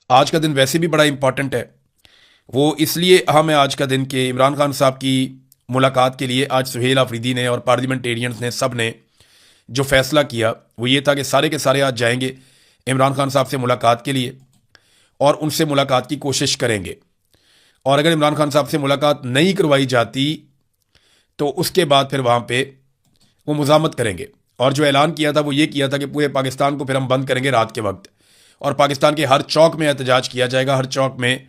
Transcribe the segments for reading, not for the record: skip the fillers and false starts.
आज का दिन वैसे भी बड़ा इंपॉर्टेंट है। वो इसलिए अहम है आज का दिन कि इमरान खान साहब की मुलाकात के लिए आज सुहेल आफरीदी ने और पार्लियामेंटेरियंस ने सब ने जो फैसला किया वो ये था कि सारे के सारे आज जाएंगे इमरान खान साहब से मुलाकात के लिए और उनसे मुलाकात की कोशिश करेंगे। और अगर इमरान खान साहब से मुलाकात नहीं करवाई जाती तो उसके बाद फिर वहाँ पे वो मुज़ामत करेंगे। और जो ऐलान किया था वो ये किया था कि पूरे पाकिस्तान को फिर हम बंद करेंगे रात के वक्त और पाकिस्तान के हर चौक में एहतजाज किया जाएगा, हर चौक में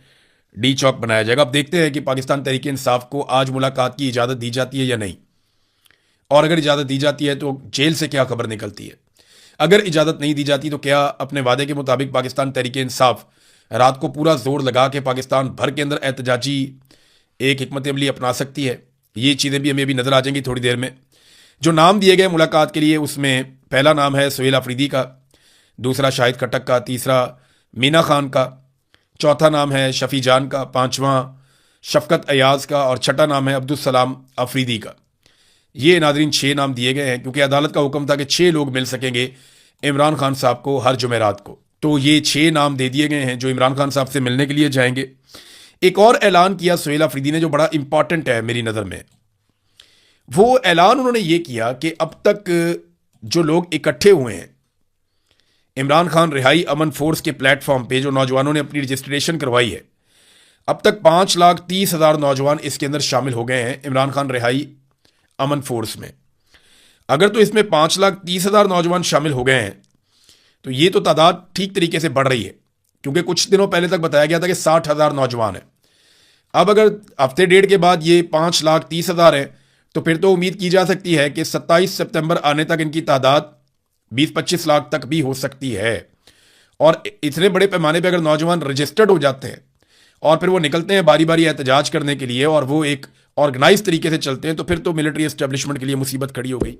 डी चौक बनाया जाएगा। अब देखते हैं कि पाकिस्तान तहरीक इंसाफ को आज मुलाकात की इजाज़त दी जाती है या नहीं, और अगर इजाज़त दी जाती है तो जेल से क्या खबर निकलती है। अगर इजाज़त नहीं दी जाती तो क्या अपने वादे के मुताबिक पाकिस्तान तहरीक इंसाफ रात को पूरा जोर लगा के पाकिस्तान भर के अंदर एहतजाजी एक हिकमत अमली अपना सकती है। ये चीज़ें भी हमें अभी नज़र आ जाएंगी थोड़ी देर में। जो नाम दिए गए मुलाकात के लिए उसमें पहला नाम है सुहेल अफरीदी का, दूसरा शाहिद खटक का, तीसरा मीना खान का, चौथा नाम है शफी जान का, पांचवा शफकत अयाज का और छठा नाम है अब्दुल सलाम अफरीदी का। ये नादरीन 6 नाम दिए गए हैं क्योंकि अदालत का हुक्म था कि 6 लोग मिल सकेंगे इमरान खान साहब को हर जुमेरात को। तो ये 6 नाम दे दिए गए हैं जो इमरान खान साहब से मिलने के लिए जाएंगे। एक और ऐलान किया सुहेल अफरीदी ने जो बड़ा इंपॉर्टेंट है मेरी नज़र में। वो ऐलान उन्होंने ये किया कि अब तक जो लोग इकट्ठे हुए हैं इमरान खान रिहाई अमन फोर्स के प्लेटफॉर्म पे, जो नौजवानों ने अपनी रजिस्ट्रेशन करवाई है, अब तक 5,30,000 नौजवान इसके अंदर शामिल हो गए हैं इमरान खान रिहाई अमन फोर्स में। अगर तो इसमें 5,30,000 नौजवान शामिल हो गए हैं तो ये तो तादाद ठीक तरीके से बढ़ रही है, क्योंकि कुछ दिनों पहले तक बताया गया था कि 60,000 नौजवान है। अब अगर हफ्ते डेढ़ के बाद ये 5,30,000 है तो फिर तो उम्मीद की जा सकती है कि 27 सितंबर आने तक इनकी तादाद 20-25 लाख तक भी हो सकती है। और इतने बड़े पैमाने पर अगर नौजवान रजिस्टर्ड हो जाते हैं और फिर वो निकलते हैं बारी बारी एहतजाज करने के लिए और वो एक ऑर्गेनाइज तरीके से चलते हैं तो फिर तो मिलिट्री एस्टेब्लिशमेंट के लिए मुसीबत खड़ी हो गई।